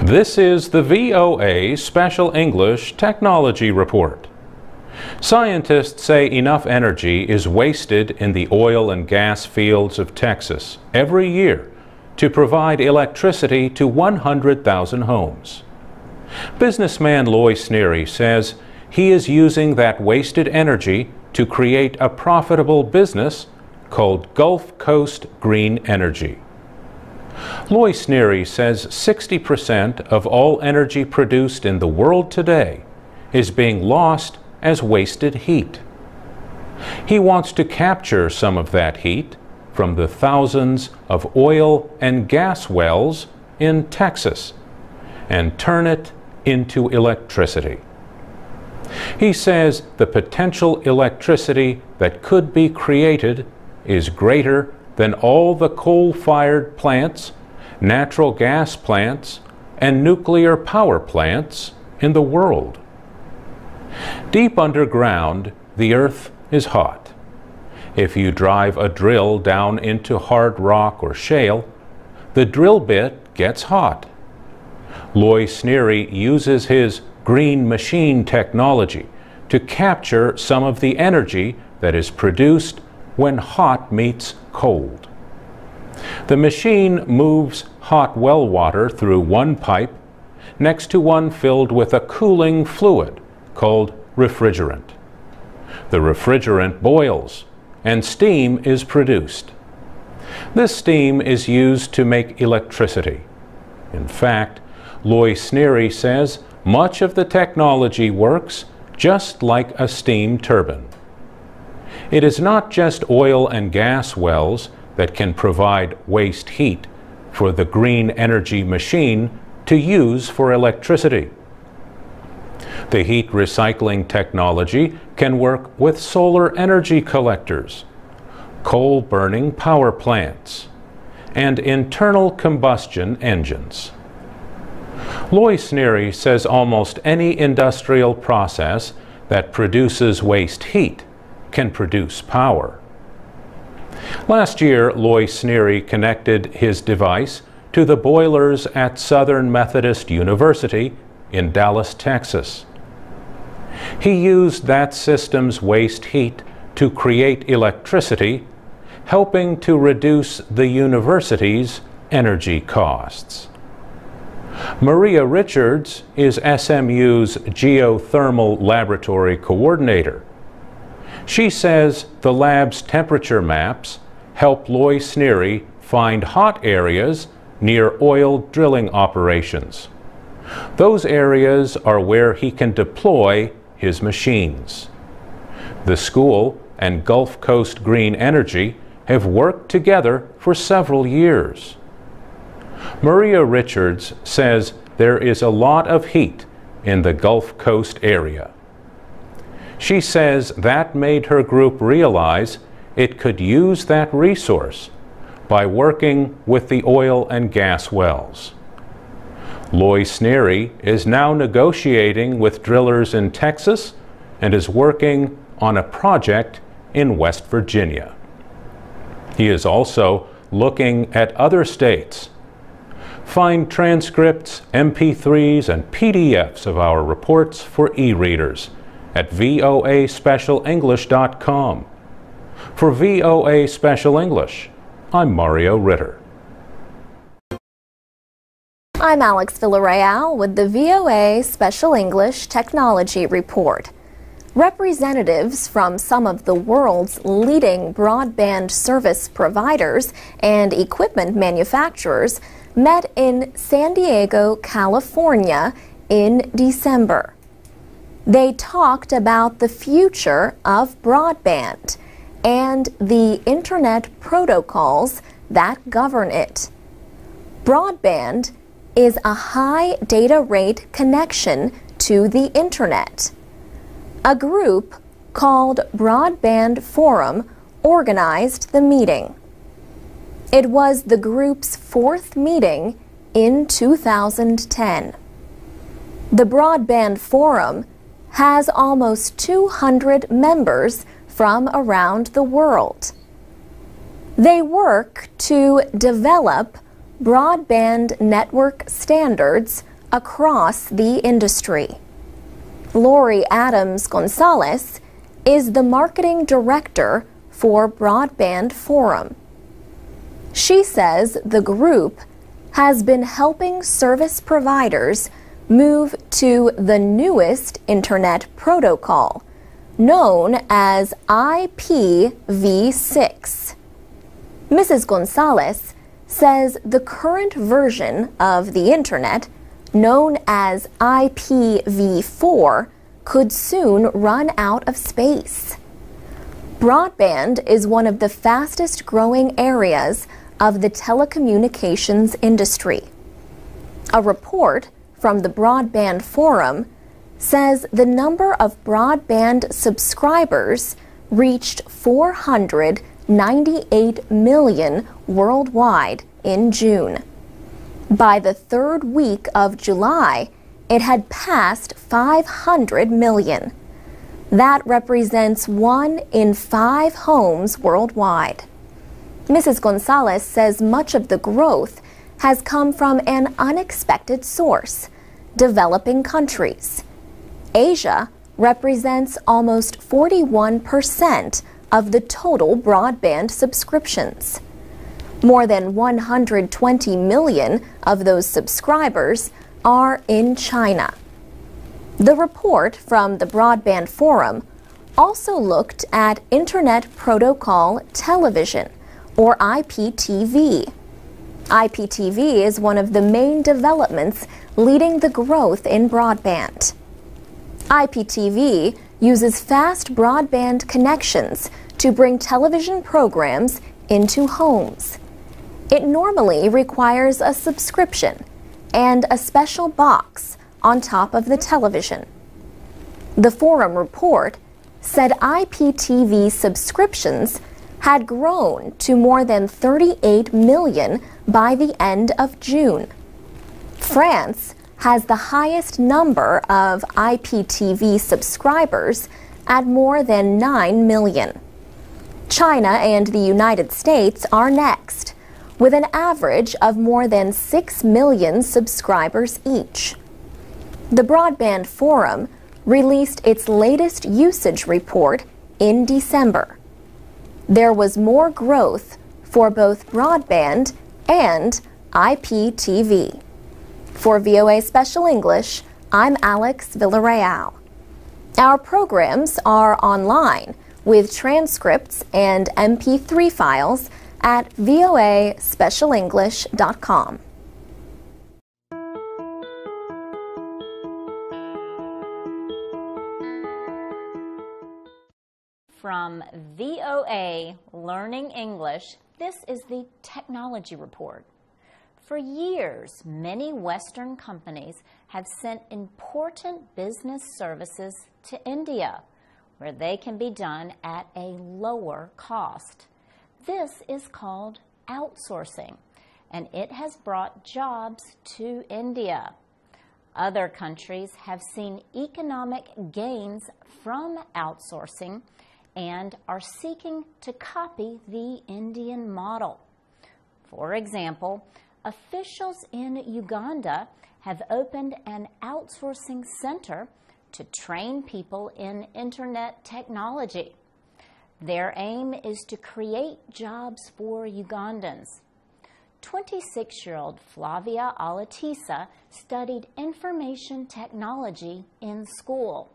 This is the VOA Special English Technology Report. Scientists say enough energy is wasted in the oil and gas fields of Texas every year to provide electricity to 100,000 homes. Businessman Loy Sneary says he is using that wasted energy to create a profitable business called Gulf Coast Green Energy. Loy Sneary says 60% of all energy produced in the world today is being lost as wasted heat. He wants to capture some of that heat from the thousands of oil and gas wells in Texas and turn it into electricity. He says the potential electricity that could be created is greater than all the coal-fired plants, natural gas plants, and nuclear power plants in the world. Deep underground, the earth is hot. If you drive a drill down into hard rock or shale, the drill bit gets hot. Loy Sneary uses his green machine technology to capture some of the energy that is produced when hot meets cold. The machine moves hot well water through one pipe next to one filled with a cooling fluid called refrigerant. The refrigerant boils and steam is produced. This steam is used to make electricity. In fact, Loy Sneary says much of the technology works just like a steam turbine. It is not just oil and gas wells that can provide waste heat for the green energy machine to use for electricity. The heat recycling technology can work with solar energy collectors, coal-burning power plants, and internal combustion engines. Loy Sneary says almost any industrial process that produces waste heat can produce power. Last year, Loy Sneary connected his device to the boilers at Southern Methodist University in Dallas, Texas. He used that system's waste heat to create electricity, helping to reduce the university's energy costs. Maria Richards is SMU's geothermal laboratory coordinator. She says the lab's temperature maps help Loy Sneary find hot areas near oil drilling operations. Those areas are where he can deploy his machines. The school and Gulf Coast Green Energy have worked together for several years. Maria Richards says there is a lot of heat in the Gulf Coast area. She says that made her group realize it could use that resource by working with the oil and gas wells. Loy Sneary is now negotiating with drillers in Texas and is working on a project in West Virginia. He is also looking at other states. Find transcripts, MP3s, and PDFs of our reports for e-readers at voaspecialenglish.com. For VOA Special English, I'm Mario Ritter. I'm Alex Villarreal with the VOA Special English Technology Report. Representatives from some of the world's leading broadband service providers and equipment manufacturers met in San Diego, California in December. They talked about the future of broadband and the Internet protocols that govern it. Broadband is a high data rate connection to the Internet. A group called Broadband Forum organized the meeting. It was the group's fourth meeting in 2010. The Broadband Forum has almost 200 members from around the world. They work to develop broadband network standards across the industry. Lori Adams Gonzalez is the marketing director for Broadband Forum. She says the group has been helping service providers move to the newest Internet protocol, known as IPv6. Mrs. Gonzalez says the current version of the Internet, known as IPv4, could soon run out of space. Broadband is one of the fastest growing areas of the telecommunications industry. A report from the Broadband Forum says the number of broadband subscribers reached 498 million worldwide in June. By the third week of July, it had passed 500 million. That represents 1 in 5 homes worldwide. Mrs. Gonzalez says much of the growth has come from an unexpected source: developing countries. Asia represents almost 41% of the total broadband subscriptions. More than 120 million of those subscribers are in China. The report from the Broadband Forum also looked at Internet Protocol Television, or IPTV. IPTV is one of the main developments leading the growth in broadband. IPTV uses fast broadband connections to bring television programs into homes. It normally requires a subscription and a special box on top of the television. The Forum report said IPTV subscriptions had grown to more than 38 million by the end of June. France has the highest number of IPTV subscribers at more than 9 million. China and the United States are next, with an average of more than 6 million subscribers each. The Broadband Forum released its latest usage report in December. There was more growth for both broadband and IPTV. For VOA Special English, I'm Alex Villarreal. Our programs are online with transcripts and MP3 files at voaspecialenglish.com. From VOA Learning English, this is the Technology Report. For years, many Western companies have sent important business services to India, where they can be done at a lower cost. This is called outsourcing, and it has brought jobs to India. Other countries have seen economic gains from outsourcing and are seeking to copy the Indian model. For example, officials in Uganda have opened an outsourcing center to train people in internet technology. Their aim is to create jobs for Ugandans. 26-year-old Flavia Alatisa studied information technology in school.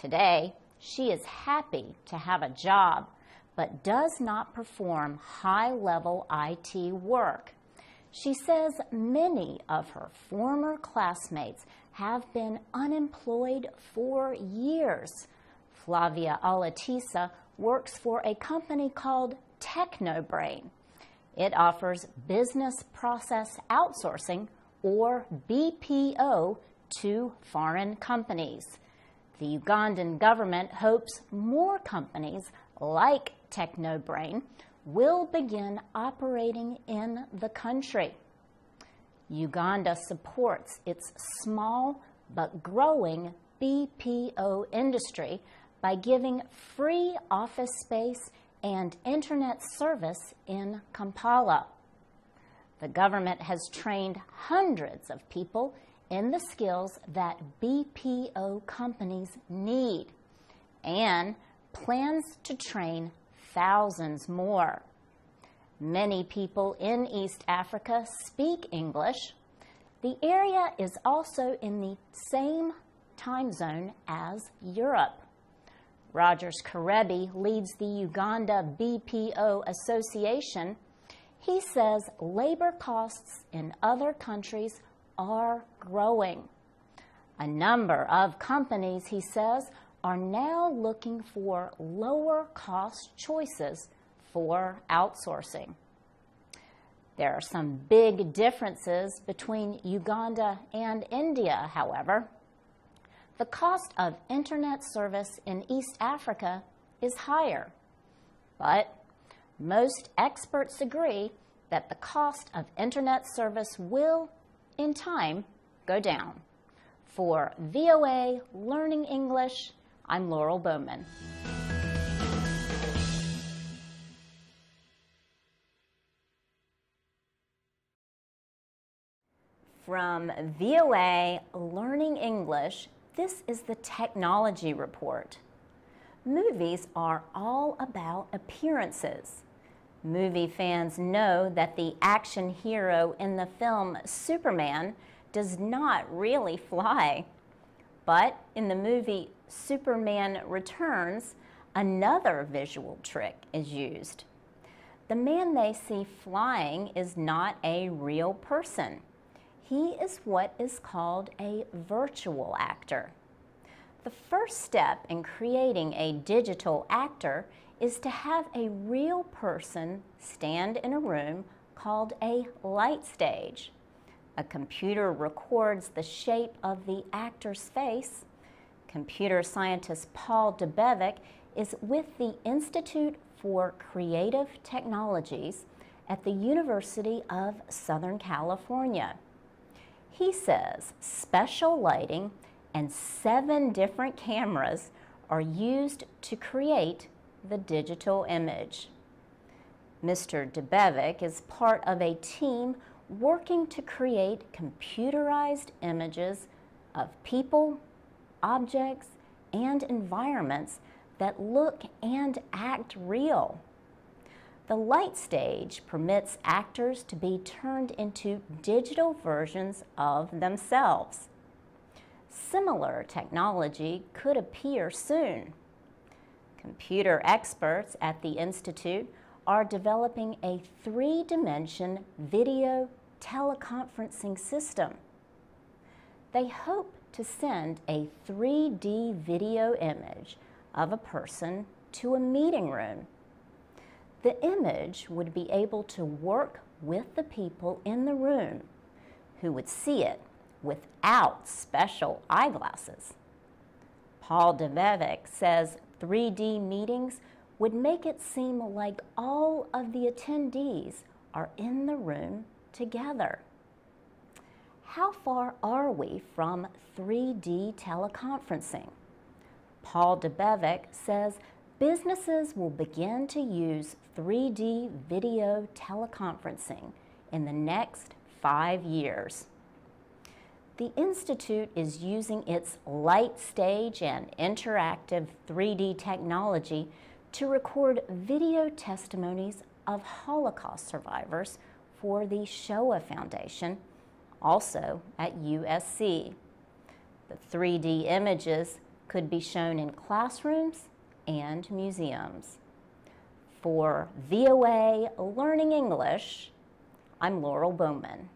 Today, she is happy to have a job, but does not perform high-level IT work. She says many of her former classmates have been unemployed for years. Flavia Alatisa works for a company called TechnoBrain. It offers business process outsourcing, or BPO, to foreign companies. The Ugandan government hopes more companies like TechnoBrain will begin operating in the country. Uganda supports its small but growing BPO industry by giving free office space and internet service in Kampala. The government has trained hundreds of people in the skills that BPO companies need and plans to train thousands more. Many people in East Africa speak English. The area is also in the same time zone as Europe. Rogers Karebi leads the Uganda BPO Association. He says labor costs in other countries are growing. A number of companies, he says, are now looking for lower cost choices for outsourcing. There are some big differences between Uganda and India, however. The cost of internet service in East Africa is higher, but most experts agree that the cost of internet service will, in time, go down. For VOA Learning English, I'm Laurel Bowman. From VOA Learning English, this is the Technology Report. Movies are all about appearances. Movie fans know that the action hero in the film Superman does not really fly. But in the movie Superman Returns, another visual trick is used. The man they see flying is not a real person. He is what is called a virtual actor. The first step in creating a digital actor is to have a real person stand in a room called a light stage. A computer records the shape of the actor's face. Computer scientist Paul Debevic is with the Institute for Creative Technologies at the University of Southern California. He says special lighting and 7 different cameras are used to create the digital image. Mr. Debevic is part of a team working to create computerized images of people, objects, and environments that look and act real. The light stage permits actors to be turned into digital versions of themselves. Similar technology could appear soon. Computer experts at the Institute are developing a 3-dimension video teleconferencing system. They hope to send a 3D video image of a person to a meeting room. The image would be able to work with the people in the room who would see it without special eyeglasses. Paul Debevic says 3D meetings would make it seem like all of the attendees are in the room together. How far are we from 3D teleconferencing? Paul Debevic says businesses will begin to use 3D video teleconferencing in the next 5 years. The Institute is using its light stage and interactive 3D technology to record video testimonies of Holocaust survivors for the Shoah Foundation, also at USC. The 3D images could be shown in classrooms and museums. For VOA Learning English, I'm Laurel Bowman.